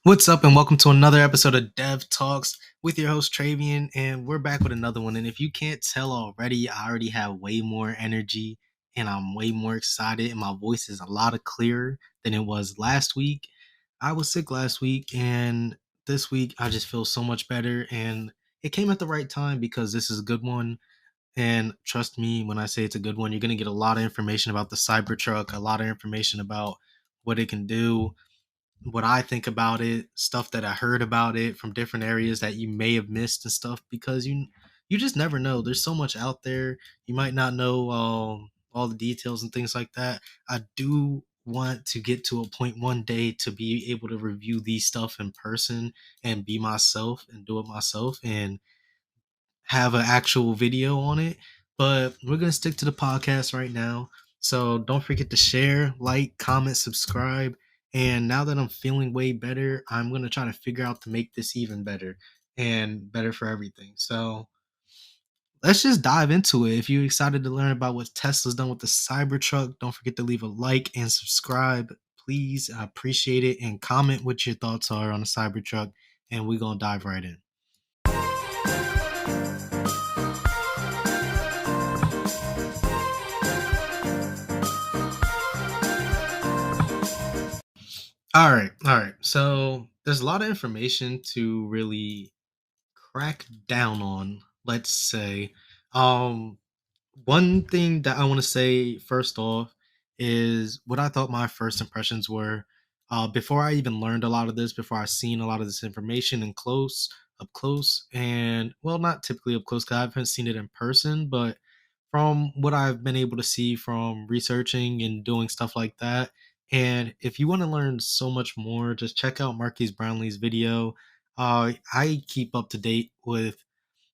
What's up, and welcome to another episode of DevTalks with your host Travian, and we're back with another one. And if you can't tell already, I already have way more energy, and I'm way more excited, and my voice is a lot clearer than it was last week. I was sick last week, and this week I just feel so much better, and it came at the right time because this is a good one. And trust me when I say it's a good one, you're gonna get a lot of information about the Cybertruck, a lot of information about what it can do, what I think about it, stuff that I heard about it from different areas that you may have missed and stuff because you just never know. There's so much out there. You might not know all the details and things like that. I do want to get to a point one day to be able to review these stuff in person and be myself and do it myself and have an actual video on it, but we're going to stick to the podcast right now. So don't forget to share, like, comment, subscribe. And now that I'm feeling way better, I'm going to try to figure out to make this even better and better for everything. So let's just dive into it. If you're excited to learn about what Tesla's done with the Cybertruck, don't forget to leave a like and subscribe. Please, I appreciate it. And comment what your thoughts are on the Cybertruck. And we're going to dive right in. All right. So there's a lot of information to really crack down on. Let's say, um, one thing that I want to say first off is what I thought my first impressions were before I even learned a lot of this, before I seen a lot of this information up close, and well, not typically up close because I haven't seen it in person, but from what I've been able to see from researching and doing stuff like that. And if you want to learn so much more, just check out Marquise Brownlee's video. I keep up to date with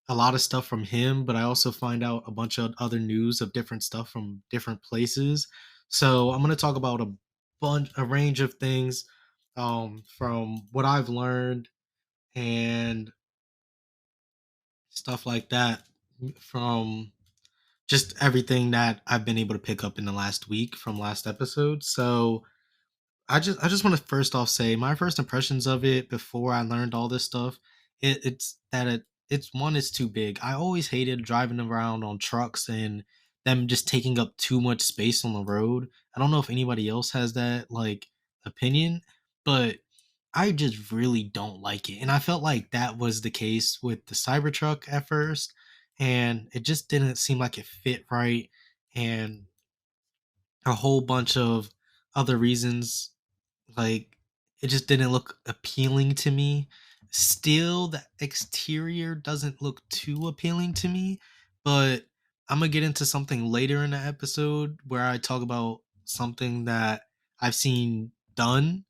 a lot of stuff from him, but I also find out a bunch of other news of different stuff from different places. So I'm going to talk about a range of things from what I've learned and stuff like that from just everything that I've been able to pick up in the last week from last episode. So I just want to first off say my first impressions of it before I learned all this stuff. It's that it's one, it's too big. I always hated driving around on trucks and them just taking up too much space on the road. I don't know if anybody else has that like opinion, but I just really don't like it. And I felt like that was the case with the Cybertruck at first, and it just didn't seem like it fit right. And a whole bunch of other reasons, like it just didn't look appealing to me. Still, the exterior doesn't look too appealing to me, but I'm gonna get into something later in the episode where I talk about something that I've seen done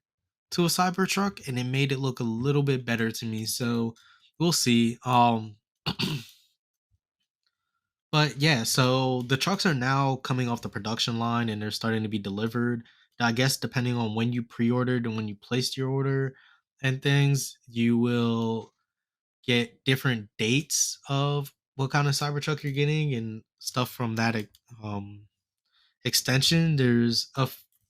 to a Cybertruck and it made it look a little bit better to me. So we'll see. But yeah, so the trucks are now coming off the production line and they're starting to be delivered. I guess depending on when you pre-ordered and when you placed your order and things, you will get different dates of what kind of Cybertruck you're getting and stuff from that um extension. There's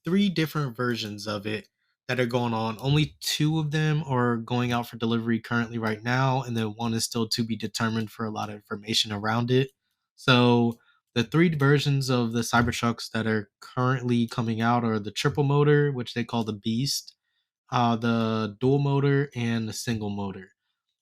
three different versions of it that are going on. Only two of them are going out for delivery currently right now, and then one is still to be determined for a lot of information around it. So the three versions of the Cybertrucks that are currently coming out are the triple motor, which they call the Beast, the dual motor, and the single motor.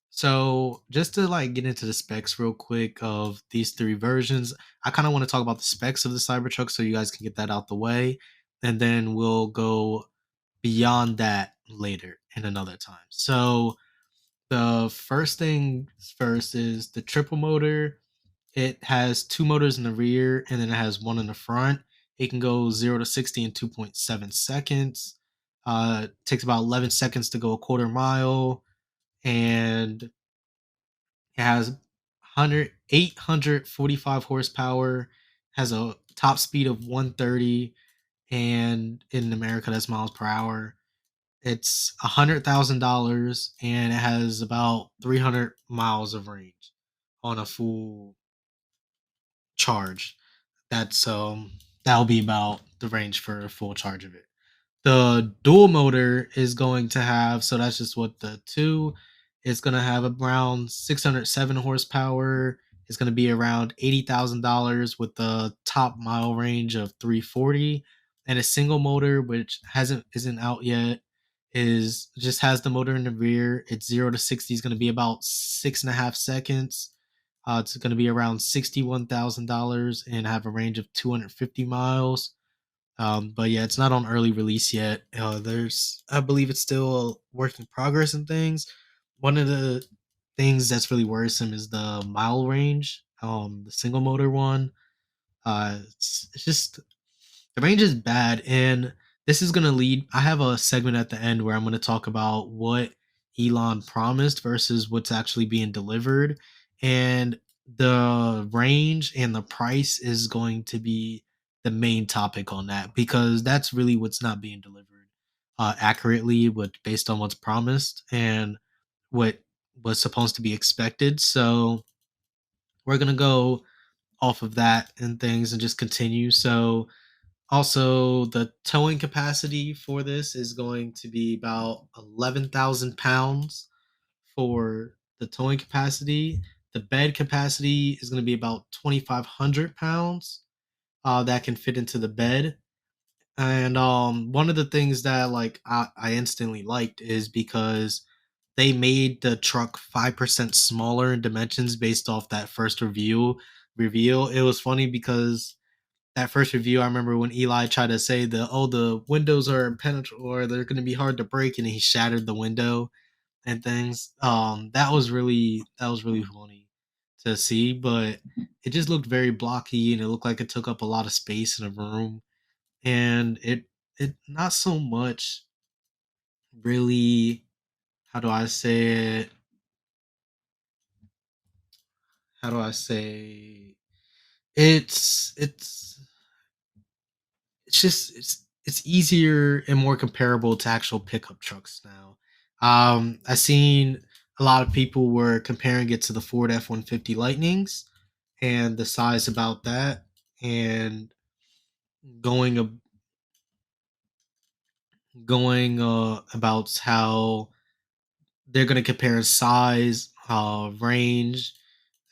So just to like get into the specs real quick of these three versions, I kind of want to talk about the specs of the Cybertruck so you guys can get that out the way, and then we'll go beyond that later in another time. So the first thing first is the triple motor. It has two motors in the rear and then it has one in the front. It can go 0 to 60 in 2.7 seconds. Takes about 11 seconds to go a quarter mile, and it has 845 horsepower, has a top speed of 130, and in America, that's miles per hour. It's $100,000 and it has about 300 miles of range on a full charge. That's that'll be about the range for a full charge of it. The dual motor is going to have, so that's just what the two is going to have, around 607 horsepower. It's going to be around $80,000 with the top mile range of 340. And a single motor, which isn't out yet, is just has the motor in the rear. It's 0 to 60 is going to be about 6.5 seconds. It's going to be around $61,000 and have a range of 250 miles. But yeah, it's not on early release yet. I believe it's still a work in progress and things. One of the things that's really worrisome is the mile range. The single motor one. It's just the range is bad, and this is gonna lead. I have a segment at the end where I'm gonna talk about what Elon promised versus what's actually being delivered, and the range and the price is going to be the main topic on that because that's really what's not being delivered accurately, what based on what's promised and what was supposed to be expected. So we're gonna go off of that and things and just continue. So also, the towing capacity for this is going to be about 11,000 pounds for the towing capacity. The bed capacity is going to be about 2,500 pounds that can fit into the bed. And one of the things that I instantly liked is because they made the truck 5% smaller in dimensions based off that first reveal. It was funny because that first review, I remember when Eli tried to say the windows are impenetrable or they're going to be hard to break, and he shattered the window and things. That was really funny to see, but it just looked very blocky and it looked like it took up a lot of space in a room, and it not so much really. How do I say it? How do I say? It's easier and more comparable to actual pickup trucks now. I seen a lot of people were comparing it to the Ford F-150 Lightnings and the size about that, and going about how they're going to compare size, range,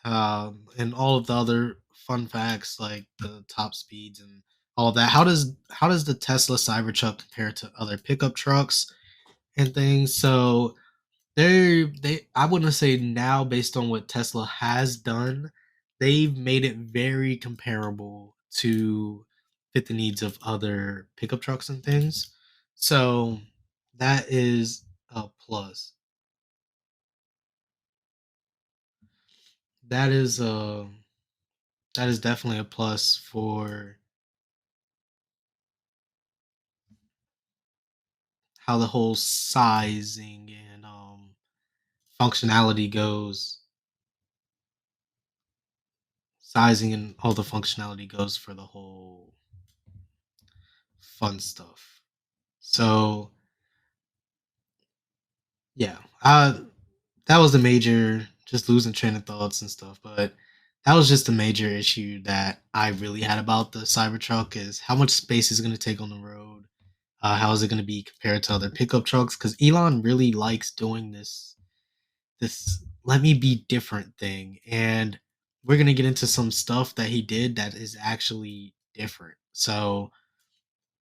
and all of the other fun facts like the top speeds and all of that. How does the Tesla Cybertruck compare to other pickup trucks and things? So they I wouldn't say now based on what Tesla has done, they've made it very comparable to fit the needs of other pickup trucks and things. So that is a plus. That is that is definitely a plus for how the whole sizing and functionality goes. Sizing and all the functionality goes for the whole fun stuff. So yeah, that was the major, just losing train of thoughts and stuff. But that was just the major issue that I really had about the Cybertruck is how much space is it going to take on the road. How is it going to be compared to other pickup trucks? Because Elon really likes doing this let me be different thing, and we're going to get into some stuff that he did that is actually different. So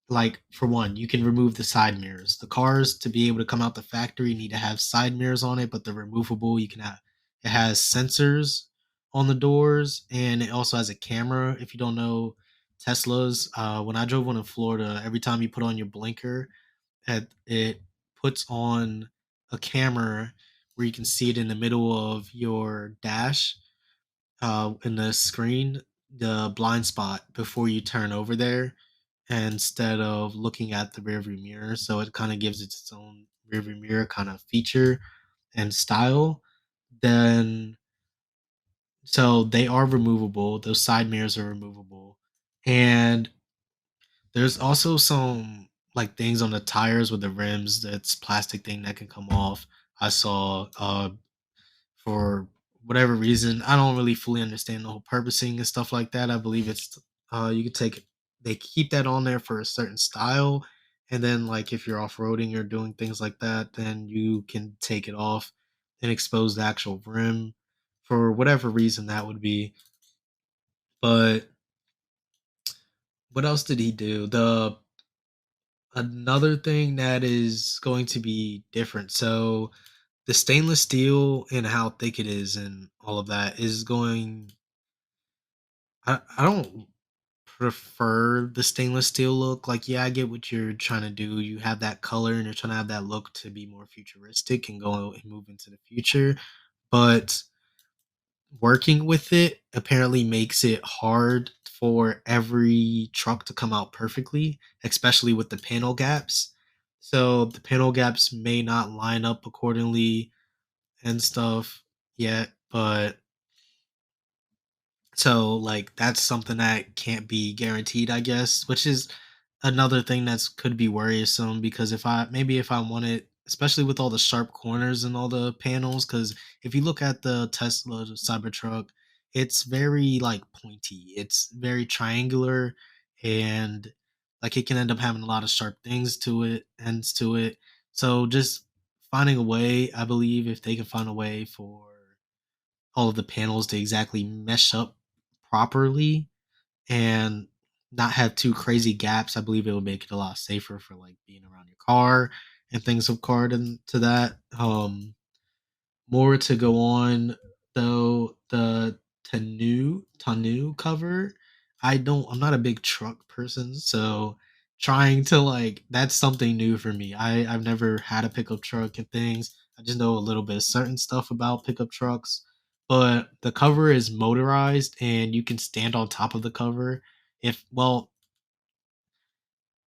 like for one, you can remove the side mirrors. The cars to be able to come out the factory need to have side mirrors on it, but they're removable. You can have it has sensors on the doors, and it also has a camera. If you don't know Teslas, when I drove one in Florida, every time you put on your blinker, it puts on a camera where you can see it in the middle of your dash, in the screen, the blind spot before you turn over there, instead of looking at the rearview mirror. So it kind of gives it its own rearview mirror kind of feature and style. Then so they are removable. Those side mirrors are removable, and there's also some like things on the tires with the rims. That's plastic thing that can come off. I saw for whatever reason. I don't really fully understand the whole purposing and stuff like that. I believe it's you could take they keep that on there for a certain style, And then like if you're off-roading or doing things like that, then you can take it off and expose the actual rim for whatever reason that would be. But what else did he do? The Another thing that is going to be different. So the stainless steel and how thick it is and all of that is going. I don't prefer the stainless steel look. Like, yeah, I get what you're trying to do. You have that color and you're trying to have that look to be more futuristic and go and move into the future. But working with it apparently makes it hard for every truck to come out perfectly, especially with the panel gaps. So the panel gaps may not line up accordingly and stuff yet, but so like that's something that can't be guaranteed, I guess, which is another thing that's could be worrisome because if I wanted, especially with all the sharp corners and all the panels, because if you look at the Tesla Cybertruck, it's very like pointy. It's very triangular and like it can end up having a lot of sharp things to it, ends to it. So just finding a way, I believe if they can find a way for all of the panels to exactly mesh up properly and not have too crazy gaps, I believe it would make it a lot safer for like being around your car and things of card and to that. More to go on though, the Tanu cover. I'm not a big truck person, so trying to like that's something new for me. I've never had a pickup truck and things. I just know a little bit of certain stuff about pickup trucks. But the cover is motorized and you can stand on top of the cover. If well,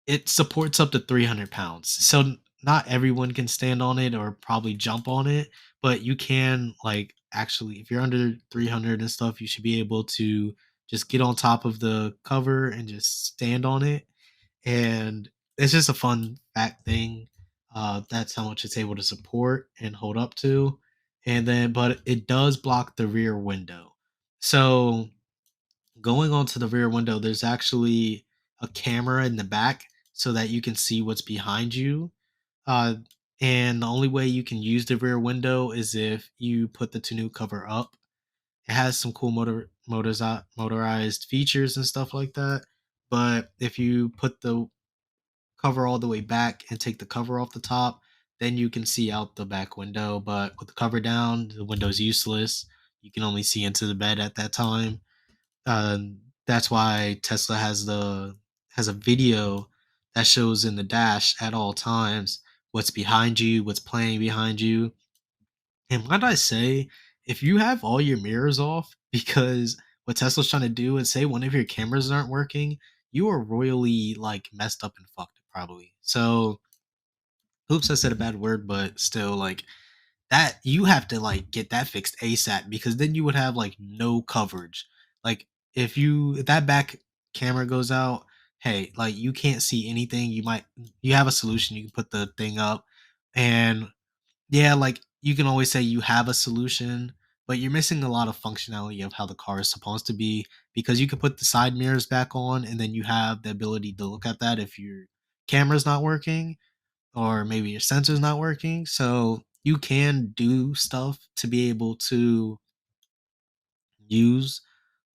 it supports up to 300 pounds. So not everyone can stand on it or probably jump on it, but you can like actually if you're under 300 and stuff, you should be able to just get on top of the cover and just stand on it. And it's just a fun fact thing. That's how much it's able to support and hold up to. And then, but it does block the rear window. So going onto the rear window, there's actually a camera in the back so that you can see what's behind you. Uh, and the only way you can use the rear window is if you put the tonneau cover up. It has some cool motorized features and stuff like that. But if you put the cover all the way back and take the cover off the top, then you can see out the back window. But with the cover down, the window's useless. You can only see into the bed at that time. That's why Tesla has a video that shows in the dash at all times what's behind you, what's playing behind you. And what I say, if you have all your mirrors off, because what Tesla's trying to do is say one of your cameras aren't working, you are royally like messed up and fucked probably. So oops, I said a bad word, but still like that you have to like get that fixed ASAP because then you would have like no coverage. Like if that back camera goes out, hey, like you can't see anything. You have a solution. You can put the thing up and yeah, like you can always say you have a solution, but you're missing a lot of functionality of how the car is supposed to be because you can put the side mirrors back on and then you have the ability to look at that if your camera's not working or maybe your sensor's not working. So you can do stuff to be able to use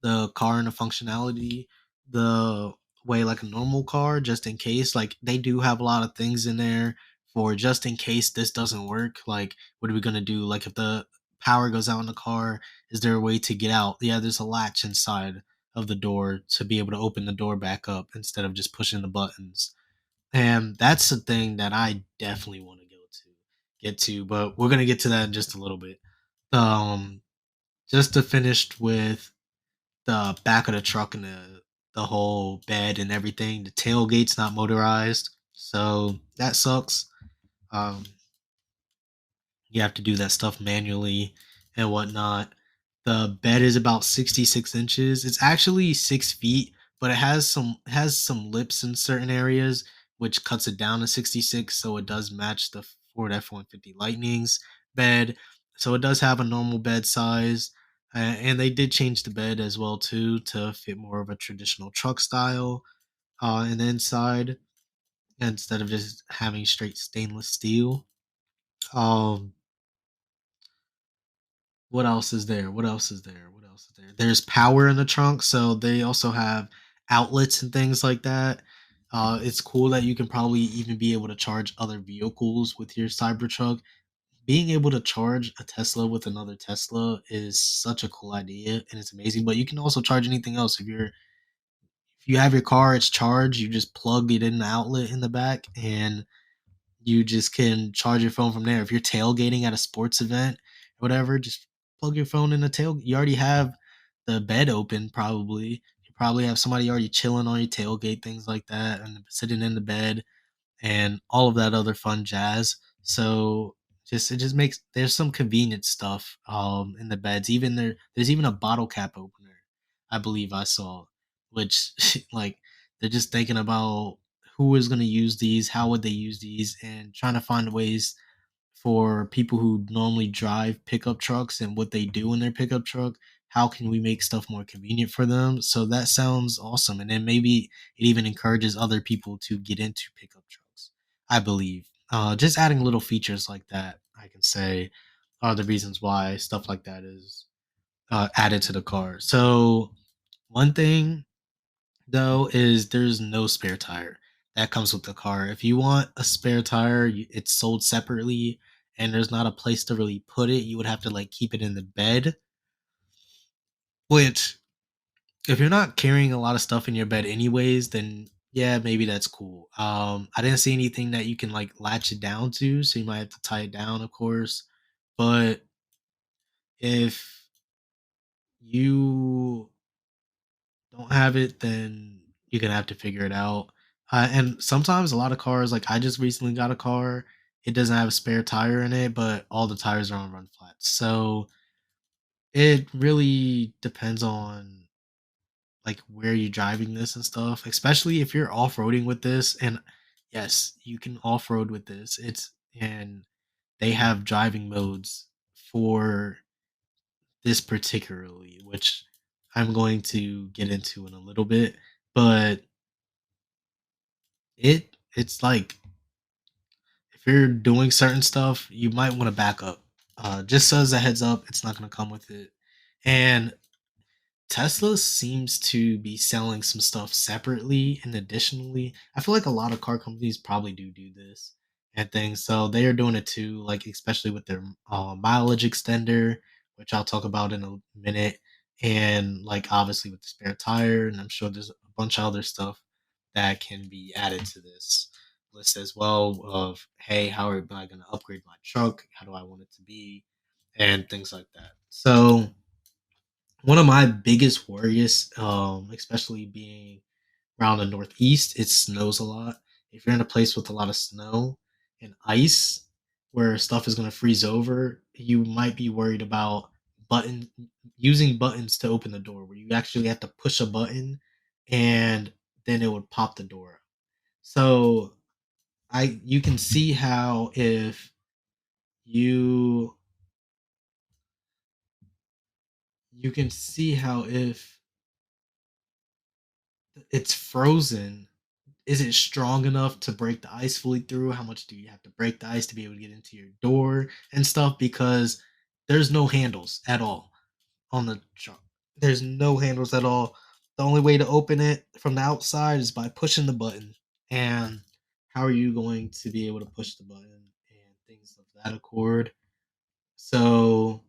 the car and the functionality the way like a normal car, just in case. Like they do have a lot of things in there for just in case this doesn't work. Like, what are we gonna do? Like if the power goes out in the car, is there a way to get out? Yeah, there's a latch inside of the door to be able to open the door back up instead of just pushing the buttons. And that's the thing that I definitely want to get to, but we're gonna get to that in just a little bit. Um, just to finish with the back of the truck and the whole bed and everything. The tailgate's not motorized, so that sucks. Um, you have to do that stuff manually and whatnot. The bed is about 66 inches. It's actually 6 feet, but it has some lips in certain areas, which cuts it down to 66, so it does match the Ford F-150 Lightning's bed. So it does have a normal bed size, and they did change the bed as well too to fit more of a traditional truck style in the inside. instead of just having straight stainless steel. Um, what else is there? What else is there? What else is there? There's power in the trunk, so they also have outlets and things like that. It's cool that you can probably even be able to charge other vehicles with your Cybertruck. Being able to charge a Tesla with another Tesla is such a cool idea and it's amazing. But you can also charge anything else. If you have your car, it's charged, you just plug it in the outlet in the back and you just can charge your phone from there. If you're tailgating at a sports event or whatever, just plug your phone in the tail. You already have the bed open, probably. You probably have somebody already chilling on your tailgate, things like that, and sitting in the bed and all of that other fun jazz. So just it just makes there's some convenient stuff in the beds. Even there's even a bottle cap opener, I believe I saw, which like they're just thinking about who is going to use these, how would they use these, and trying to find ways for people who normally drive pickup trucks and what they do in their pickup truck. How can we make stuff more convenient for them? So that sounds awesome. And then maybe it even encourages other people to get into pickup trucks, I believe. Just adding little features like that, I can say, are the reasons why stuff like that is added to the car. So, one thing though is there's no spare tire that comes with the car. If you want a spare tire, it's sold separately, and there's not a place to really put it. You would have to like keep it in the bed, which if you're not carrying a lot of stuff in your bed anyways, then yeah, maybe that's cool. I didn't see anything that you can like latch it down to, so you might have to tie it down, of course. But if you don't have it, then you're gonna have to figure it out. And sometimes a lot of cars, like I just recently got a car, it doesn't have a spare tire in it, but all the tires are on run flats. So it really depends on like where you're driving this and stuff, especially if you're off-roading with this. And yes, you can off-road with this. It's and they have driving modes for this particularly, which I'm going to get into in a little bit. But it's like if you're doing certain stuff, you might want to back up. Just as a heads up, it's not going to come with it. And Tesla seems to be selling some stuff separately and additionally. I feel like a lot of car companies probably do this and things. So they are doing it too, like especially with their mileage extender, which I'll talk about in a minute, and like obviously with the spare tire. And I'm sure there's a bunch of other stuff that can be added to this list as well. Of hey, how am I going to upgrade my truck? How do I want it to be? And things like that. So one of my biggest worries, especially being around the Northeast, it snows a lot. If you're in a place with a lot of snow and ice where stuff is going to freeze over, you might be worried about button using buttons to open the door where you actually have to push a button and then it would pop the door up. So I you can see how if you you can see how if it's frozen, is it strong enough to break the ice fully through? How much do you have to break the ice to be able to get into your door and stuff? Because there's no handles at all on the truck. There's no handles at all. The only way to open it from the outside is by pushing the button. And how are you going to be able to push the button and things of that accord? So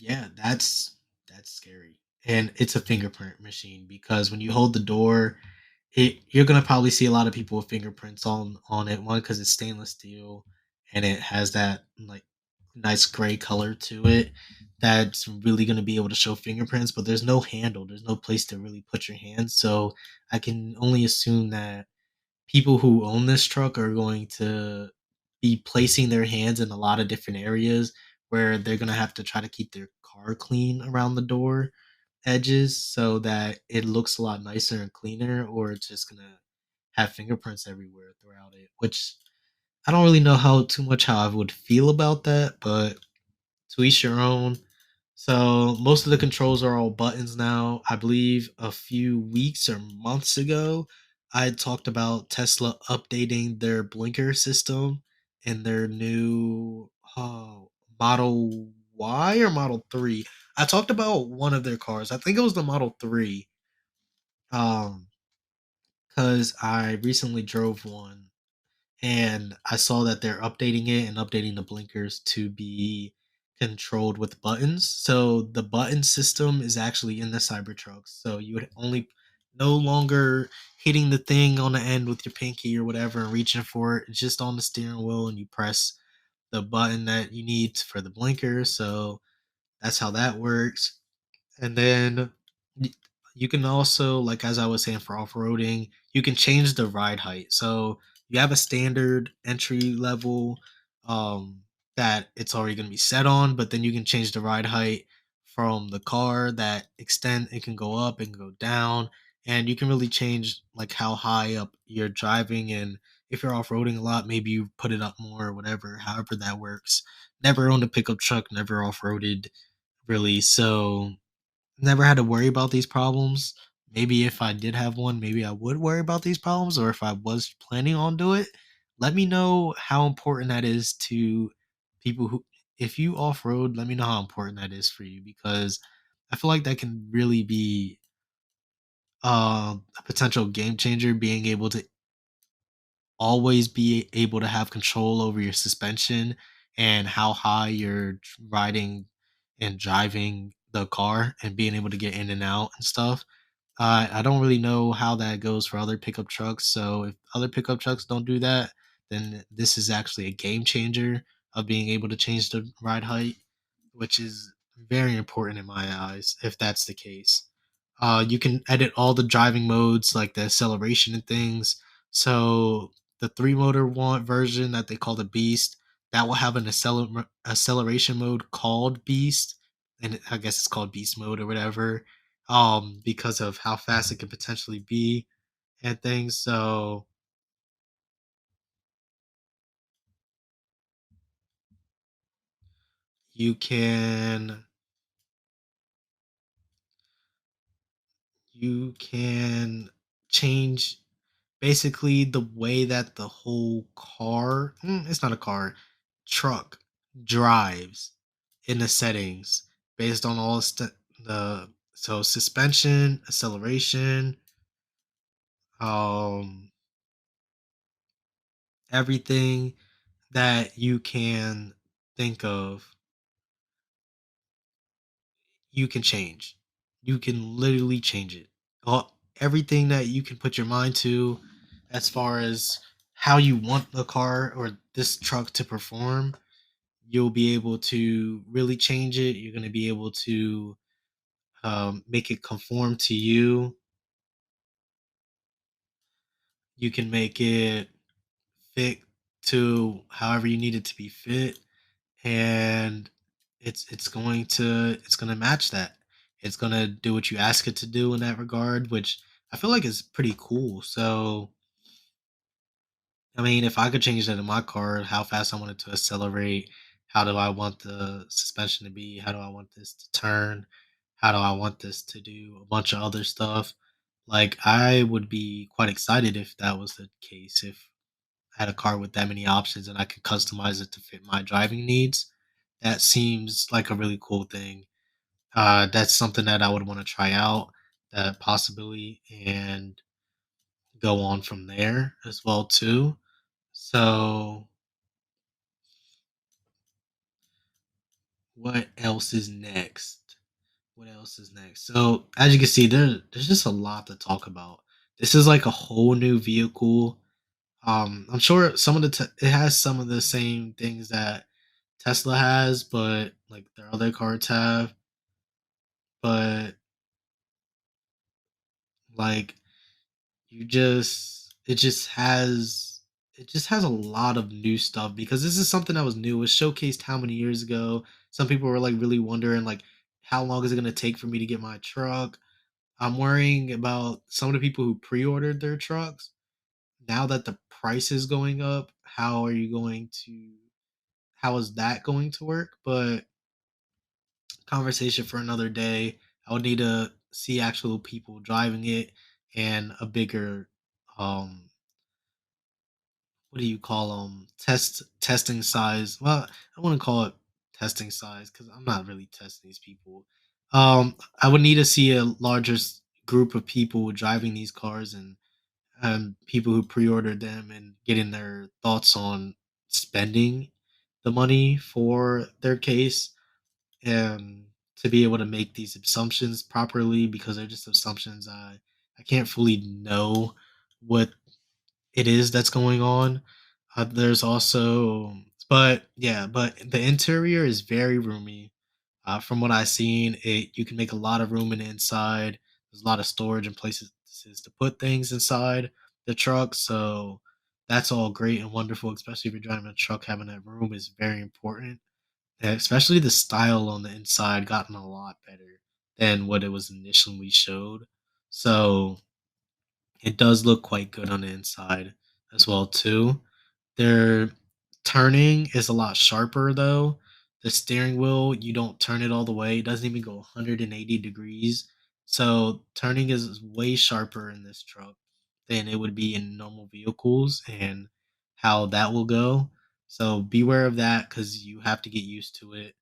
yeah, that's scary. And it's a fingerprint machine because when you hold the door, you're gonna probably see a lot of people with fingerprints on it. One because it's stainless steel and it has that like nice gray color to it that's really gonna be able to show fingerprints. But there's no handle. There's no place to really put your hands. So I can only assume that people who own this truck are going to be placing their hands in a lot of different areas where they're gonna have to try to keep their car clean around the door edges so that it looks a lot nicer and cleaner, or it's just gonna have fingerprints everywhere throughout it. Which I don't really know how too much how I would feel about that, but to each your own. So most of the controls are all buttons now. I believe a few weeks or months ago, I had talked about Tesla updating their blinker system in their new Model Y or Model 3. I talked about one of their cars. I think it was the Model 3. Um, because I recently drove one and I saw that they're updating it and updating the blinkers to be controlled with buttons. So the button system is actually in the Cybertruck. So you would only no longer hitting the thing on the end with your pinky or whatever and reaching for it. It's just on the steering wheel and you press the button that you need for the blinker. So that's how that works. And then y- you can also, like as I was saying, for off-roading, you can change the ride height. So you have a standard entry level um that it's already going to be set on, but then you can change the ride height from the car that extend it can go up and go down, and you can really change like how high up you're driving, and if you're off-roading a lot, maybe you put it up more or whatever, however that works. Never owned a pickup truck, never off-roaded really, so never had to worry about these problems. Maybe if I did have one, maybe I would worry about these problems, or if I was planning on do it. Let me know how important that is to people who if you off road, let me know how important that is for you because I feel like that can really be a potential game changer. Being able to always be able to have control over your suspension and how high you're riding and driving the car and being able to get in and out and stuff. I don't really know how that goes for other pickup trucks. So if other pickup trucks don't do that, then this is actually a game changer of being able to change the ride height, which is very important in my eyes if that's the case. You can edit all the driving modes like the acceleration and things. So the three motor one version that they call the Beast, that will have an acceleration mode called Beast, and I guess it's called Beast mode or whatever, because of how fast it could potentially be and things. So you can you can change basically the way that the whole car it's not a car truck drives in the settings based on all the so suspension, acceleration, um everything that you can think of, you can change. You can literally change it. Everything that you can put your mind to as far as how you want the car or this truck to perform, you'll be able to really change it. You're going to be able to make it conform to you. You can make it fit to however you need it to be fit, and it's going to match that. It's going to do what you ask it to do in that regard, which I feel like is pretty cool. So I mean, if I could change that in my car, how fast I want it to accelerate, how do I want the suspension to be, how do I want this to turn, how do I want this to do a bunch of other stuff. Like I would be quite excited if that was the case. If I had a car with that many options and I could customize it to fit my driving needs, that seems like a really cool thing. That's something that I would want to try out, that possibility, and go on from there as well too. So what else is next? What else is next? So as you can see, there's just a lot to talk about. This is like a whole new vehicle. I'm sure some of it has some of the same things that Tesla has, but like their other cars have. But like you just it just has a lot of new stuff because this is something that was new. It was showcased how many years ago? Some people were like really wondering like how long is it gonna take for me to get my truck? I'm worrying about some of the people who pre-ordered their trucks. Now that the price is going up, how is that going to work? But conversation for another day. I would need to see actual people driving it and a bigger um what do you call testing size. Well, I want to call it testing size because I'm not really testing these people. I would need to see a larger group of people driving these cars, and people who pre-ordered them and getting their thoughts on spending the money for their case, and to be able to make these assumptions properly, because they're just assumptions. I can't fully know what it is that's going on. There's also, but yeah, but the interior is very roomy. From what I've seen, it you can make a lot of room in the inside. There's a lot of storage and places to put things inside the truck, so that's all great and wonderful. Especially if you're driving a truck, having that room is very important. And especially the style on the inside gotten a lot better than what it was initially showed. So it does look quite good on the inside as well too. Their turning is a lot sharper though. The steering wheel, you don't turn it all the way. It doesn't even go 180 degrees. So turning is way sharper in this truck than it would be in normal vehicles, and how that will go. So beware of that because you have to get used to it.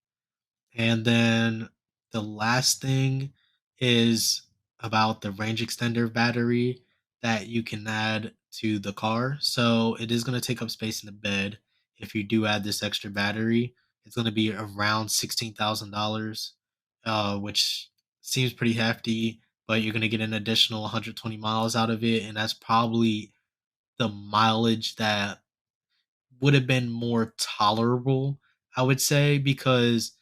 And then the last thing is about the range extender battery that you can add to the car. So it is going to take up space in the bed. If you do add this extra battery, it's going to be around $16,000, which seems pretty hefty, but you're going to get an additional 120 miles out of it. And that's probably the mileage that would have been more tolerable, I would say, because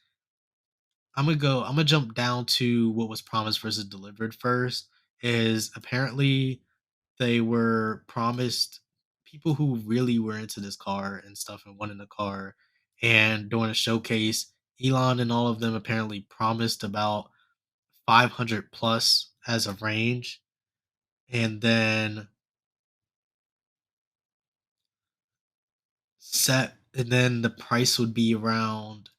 I'm gonna jump down to what was promised versus delivered first. Is apparently they were promised people who really were into this car and stuff and wanted the car. And during a showcase, Elon and all of them apparently promised about 500 plus as a range. And then the price would be around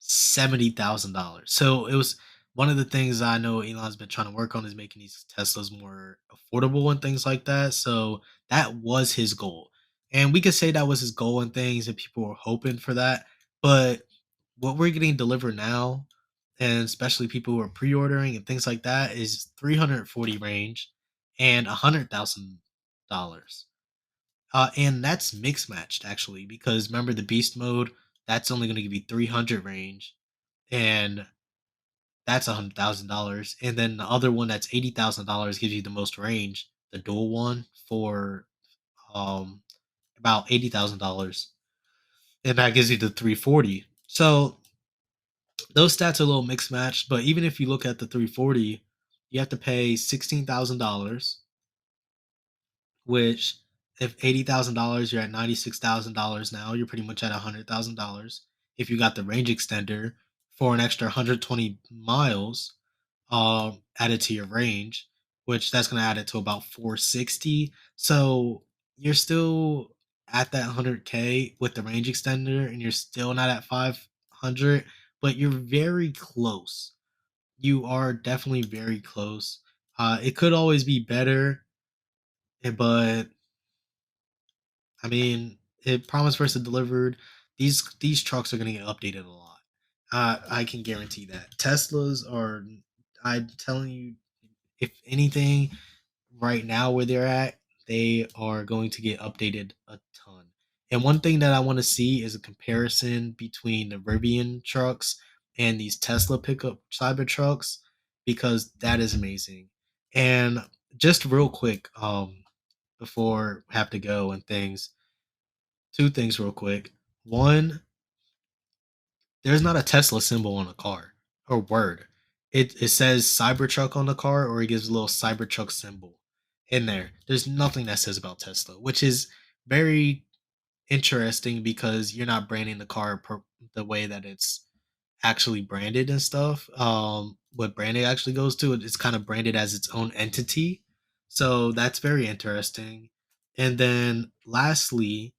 $70,000. So it was one of the things I know Elon's been trying to work on is making these Teslas more affordable and things like that. So that was his goal. And we could say that was his goal and things, and people were hoping for that. But what we're getting delivered now, and especially people who are pre-ordering and things like that, is 340 range and $100,000. And that's mix matched actually, because remember the beast mode, that's only going to give you 300 range, and that's $100,000. And then the other one that's $80,000 gives you the most range, the dual one for um about $80,000, and that gives you the 340. So those stats are a little mixed matched, but even if you look at the 340, you have to pay $16,000, which if $80,000, you're at $96,000 now. You're pretty much at $100,000. If you got the range extender for an extra 120 miles added to your range, which that's going to add it to about 460. So you're still at that 100K with the range extender, and you're still not at 500, but you're very close. You are definitely very close. It could always be better, but I mean, it promised versus delivered. These trucks are going to get updated a lot. I can guarantee that. Teslas are. I'm telling you, if anything, right now where they're at, they are going to get updated a ton. And one thing that I want to see is a comparison between the Rivian trucks and these Tesla pickup Cybertrucks, because that is amazing. And just real quick, before I have to go and things, two things real quick. One, there's not a Tesla symbol on the car or word. It says Cybertruck on the car, or it gives a little Cybertruck symbol in there. There's nothing that says about Tesla, which is very interesting because you're not branding the car the way that it's actually branded and stuff. What brand it actually goes to, it's kind of branded as its own entity. So that's very interesting. And then lastly,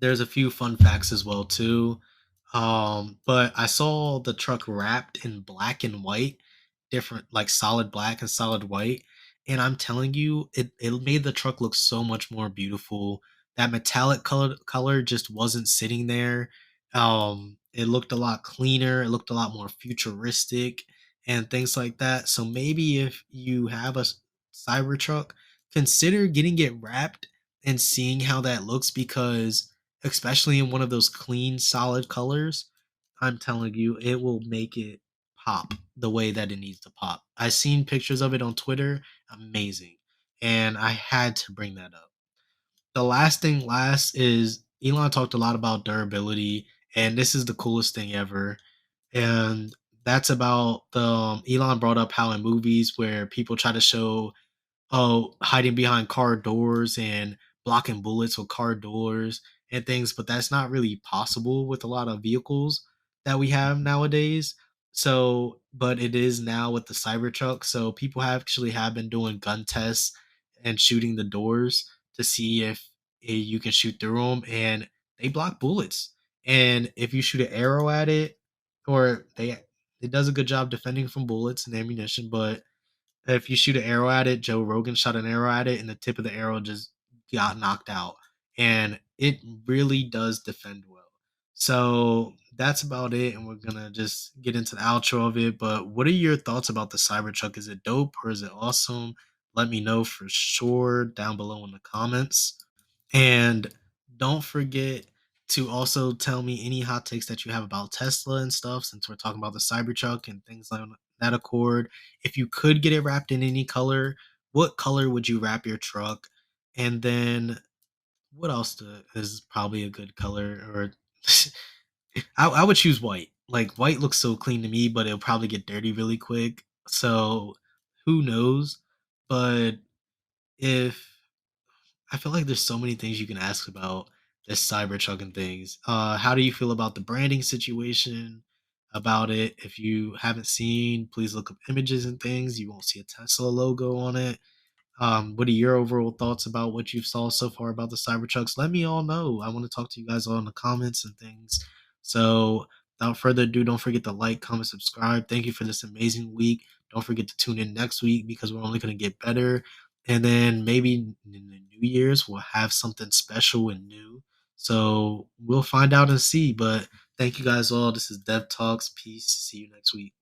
there's a few fun facts as well too. But I saw the truck wrapped in black and white, different like solid black and solid white. And I'm telling you, it made the truck look so much more beautiful. That metallic color just wasn't sitting there. It looked a lot cleaner. It looked a lot more futuristic and things like that. So maybe if you have a Cybertruck, consider getting it wrapped and seeing how that looks, because especially in one of those clean, solid colors, I'm telling you, it will make it pop the way that it needs to pop. I've seen pictures of it on Twitter. Amazing. And I had to bring that up. The last thing last is Elon talked a lot about durability, and this is the coolest thing ever. And that's about the Elon brought up how in movies where people try to show, oh, hiding behind car doors and blocking bullets with car doors and things, but that's not really possible with a lot of vehicles that we have nowadays. So, but it is now with the Cybertruck. So people have actually have been doing gun tests and shooting the doors to see if you can shoot through them, and they block bullets. And if you shoot an arrow at it, or it does a good job defending from bullets and ammunition, but if you shoot an arrow at it, Joe Rogan shot an arrow at it, and the tip of the arrow just got knocked out. And it really does defend well. So that's about it. And we're going to just get into the outro of it. But what are your thoughts about the Cybertruck? Is it dope or is it awesome? Let me know for sure down below in the comments. And don't forget to also tell me any hot takes that you have about Tesla and stuff, since we're talking about the Cybertruck and things like that accord. If you could get it wrapped in any color, what color would you wrap your truck? And then what else is probably a good color? Or I would choose white. Like white looks so clean to me, but it'll probably get dirty really quick. So who knows? But if I feel like there's so many things you can ask about this Cybertruck and things. How do you feel about the branding situation? About it? If you haven't seen, please look up images and things. You won't see a Tesla logo on it. What are your overall thoughts about what you've saw so far about the Cybertrucks? Let me all know. I want to talk to you guys all in the comments and things. So, without further ado, don't forget to like, comment, subscribe. Thank you for this amazing week. Don't forget to tune in next week because we're only going to get better. And then maybe in the New Year's, we'll have something special and new. So, we'll find out and see. But thank you guys all. This is Dev Talks. Peace. See you next week.